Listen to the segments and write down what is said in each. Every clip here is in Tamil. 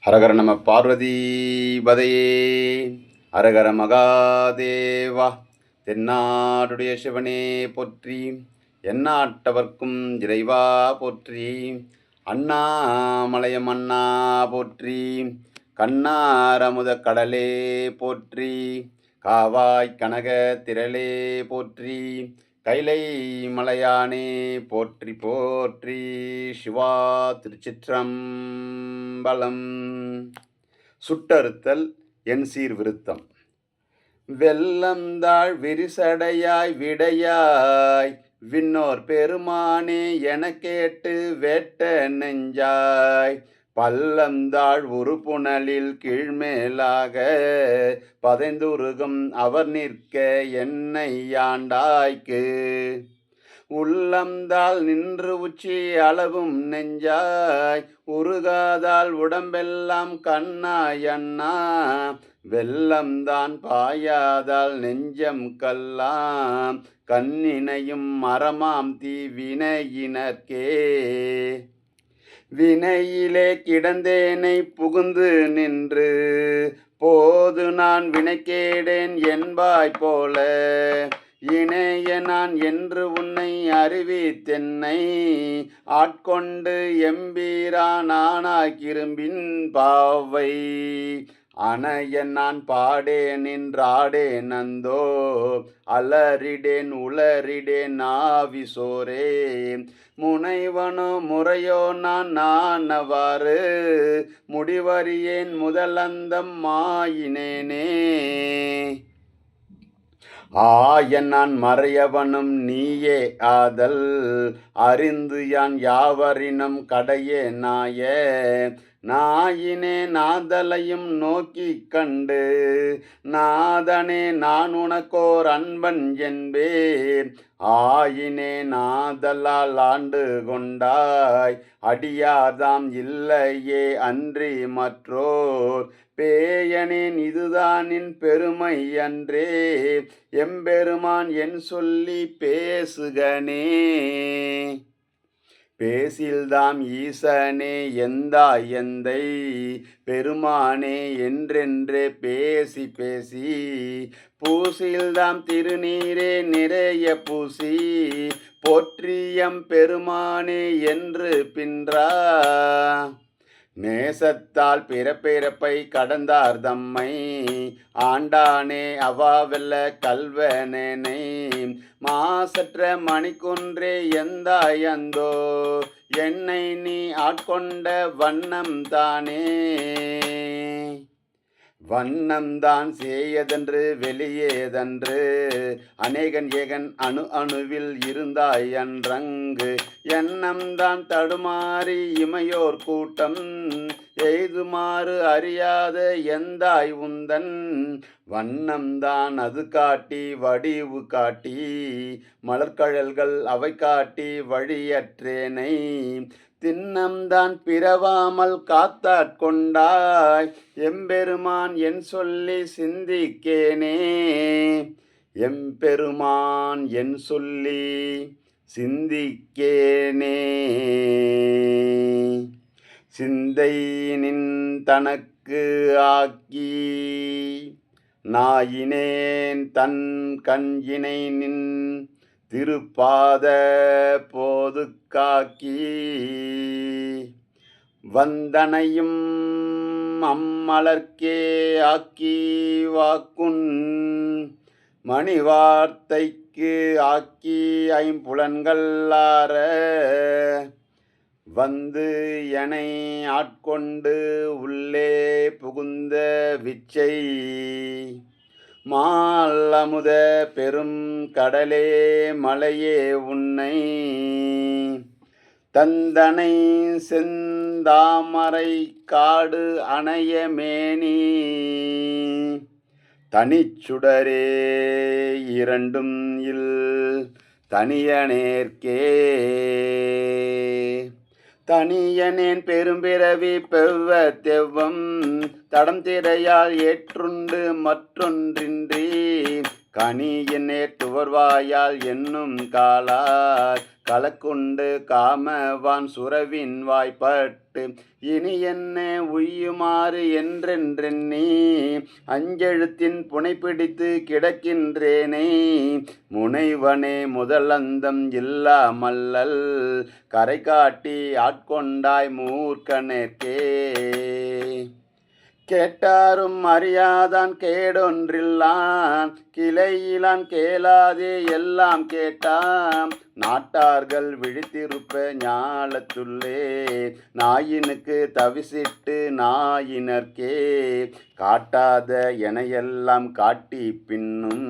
ஹரஹர நம பார்வதி பதையே. ஹரஹர மகாதேவா. தென்னாடுடைய சிவனே போற்றி, எந்நாட்டவர்க்கும் இறைவா போற்றி. அண்ணாமலையம் அண்ணா போற்றி, கண்ணாரமுத கடலே போற்றி, காவாய் கனக திரளே போற்றி, கைலை மலையானே போற்றி போற்றி. சிவா திருச்சிற்றம்பலம். சுட்டறுத்தல் என் சீர் விருத்தம். வெள்ளம்தாழ் விரிசடையாய் விடையாய் விண்ணோர் பெருமானே என கேட்டு வேட்ட நெஞ்சாய், பள்ளம்தாழ் உறுப்புணலில் கீழ்மேலாக பதைந்துருகும் அவர் நிற்க என்னை யாண்டாய்க்கு, உள்ளம்தால் நின்று உச்சி அளவும் நெஞ்சாய் உருகாதால் உடம்பெல்லாம் கண்ணாய் அண்ணா, வெள்ளம்தான் பாயாதால் நெஞ்சம் கல்லாம் கண்ணினையும் மரமாம் தீ வினையினர்க்கே, வினையிலே கிடந்தேனை புகுந்து நின்று போது நான் வினைக்கேடேன் என்பாய் போல, இணைய நான் என்று உன்னை அறிவித்தென்னை ஆட்கொண்டு எம்பீரானானாய் கிரும்பின் பாவை, அணைய நான் பாடே நின்றாடே நந்தோ அலறிடேன் உளறிடேன் நாவிசோரே, முனைவனோ முறையோ நான் நானவாறு முடிவறியேன் முதலந்தம் மாயினேனே, ஆயன் நான் மறையவனும் நீயே ஆதல் அறிந்து யான் யாவரினும் கடையே நாய, நாயினே நாதலையும் நோக்கி கண்டு நாதனே நான் உனக்கோர் அன்பன் என்பேன், ஆயினே நாதலால் ஆண்டு கொண்டாய் அடியார்தாம் இல்லையே அன்றி மற்றோர், பேயனேன் இதுதானின் பெருமை அன்றே எம்பெருமான் என் சொல்லி பேசுகனே, பேசில்தாம் ஈசனே எந்தாய் எந்தை பெருமானே என்றென்றே பேசி பேசி, பூசில்தாம் திருநீரே நிறைய பூசி போற்றியம் பெருமானே என்று பின்றா, நேசத்தால் பிறப்பிறப்பை கடந்தார் தம்மை ஆண்டானே அவாவெல்ல கல்வனேனை, மாசற்ற மணிக்குன்றே எந்தாய் அந்தோ என்னை நீ ஆட்கொண்ட வண்ணம் தானே, வண்ணம்தான் சேயதன்று வெளியேதன்று அநேகன் ஏகன் அணு அணுவில் இருந்தாய் அன்றங்கு, எண்ணம்தான் தடுமாறி இமையோர் கூட்டம் எய்துமாறு அறியாத எந்தாய் உந்தன், வண்ணம்தான் அது காட்டி வடிவு காட்டி மலர்கழல்கள் அவை காட்டி வழியற்றேனை, திண்ணம்தான் பிறவாமல் காத்தாட்கொண்டாய் எம்பெருமான் என் சொல்லி சிந்திக்கேனே, எம்பெருமான் என் சொல்லி சிந்திக்கேனே, சிந்தை நின் தனக்கு ஆக்கி நாயினேன் தன் கஞ்சினை நின் திருப்பாத போது காக்கி, வந்தனையும் அம்மலர்க்கே ஆக்கி வாக்குன் மணிவார்த்தைக்கு ஆக்கி ஐம்புலன்கள் ஆற, வந்து எனை ஆட்கொண்டு உள்ளே புகுந்த விச்சை மாலமுத பெரும் கடலே மலையே உன்னை, தந்தனை செந்தாமரை காடு அணைய மேனி, தனிச்சுடரே இரண்டும் இல் தனியனேற்கே, தனியனேன் பெரும்பிறவி பெவ்வ தெவ்வம் தடம் திரையால் ஏற்றுண்டு மற்றொன்றின்றி, கனியின் நேற்றுவர்வாயால் என்னும் காலார் கலக்குண்டு காமவான் சுரவின் வாய்ப்பட்டு இனி என்ன உய்யுமாறு என்றென்றெண்ணி அஞ்செழுத்தின் புனைப்பிடித்து கிடக்கின்றேனே. முனைவனே முதலந்தம் இல்லாமல்லல் கரை காட்டி ஆட்கொண்டாய் மூர்க்கனேற்கே. கேட்டாரும் அறியாதான் கேடொன்றில்லான் கிளையிலான் கேளாதே எல்லாம் கேட்டாம் நாட்டார்கள் விழித்திருப்ப ஞாலத்துள்ளே நாயினுக்கு தவிசிட்டு நாயினர்க்கே. காட்டாத எனையெல்லாம் காட்டி பின்னும்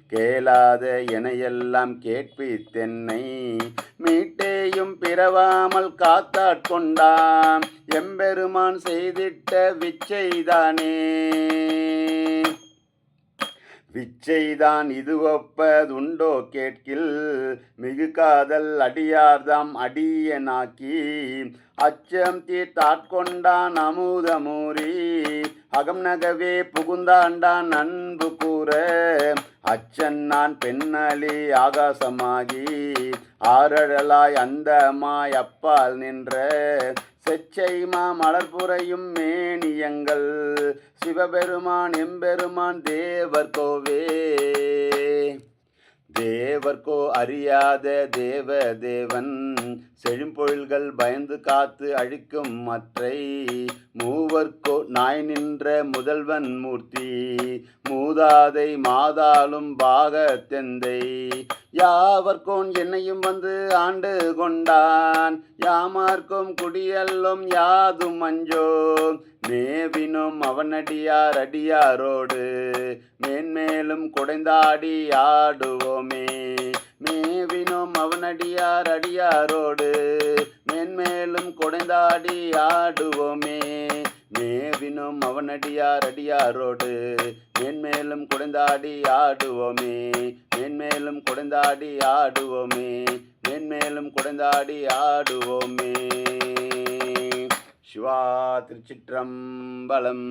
கேளாத எனையெல்லாம் கேட்பித்தென்னை மீட்டேயும் பிறவாமல் காத்தாட்கொண்டாம் எம்பெருமான் செய்திட்ட விச்சைதானே. விச்சைதான் இது ஒப்பதுண்டோ கேட்கில் மிகு காதல் அடியார்தாம் அடியனாக்கி அச்சம் தீர்த்தாட்கொண்டான் அமுதமூரி அகம் நகவே புகுந்தாண்டான் அன்பு கூற அச்சன் நான் பெண்ணலி ஆகாசமாகி ஆரழலாய் அந்தமாய் அப்பால் நின்ற செச்சைமா மலர்புறையும் மேனியங்கள் சிவபெருமான் எம்பெருமான் தேவர்கோவே. தேவர்கோ அறியாத தேவ தேவன் செழும்பொழில்கள் பயந்து காத்து அழிக்கும் மற்றை மூவர்கோ நாய் நின்ற முதல்வன் மூர்த்தி மூதாதை மாதாளும் பாகத்தெந்தை யாவர்கோன் என்னையும் வந்து ஆண்டு கொண்டான் யாமார்க்கும் குடியல்லும் யாதும் அஞ்சோம் மேவினும் அவனடியார் அடியாரோடு மேன்மேலும் குடைந்தாடி ஆடுவோமே. மேவினும் அவனடியார் அடியாரோடு மேன்மேலும் குடைந்தாடி ஆடுவோமே. மேவினும் அவனடியார் அடியாரோடு மேன்மேலும் குடைந்தாடி ஆடுவோமே. மேன்மேலும் குடைந்தாடி ஆடுவோமே. மேன்மேலும் குடைந்தாடி ஆடுவோமே. சிவா திருச்சிற்றம்பலம்.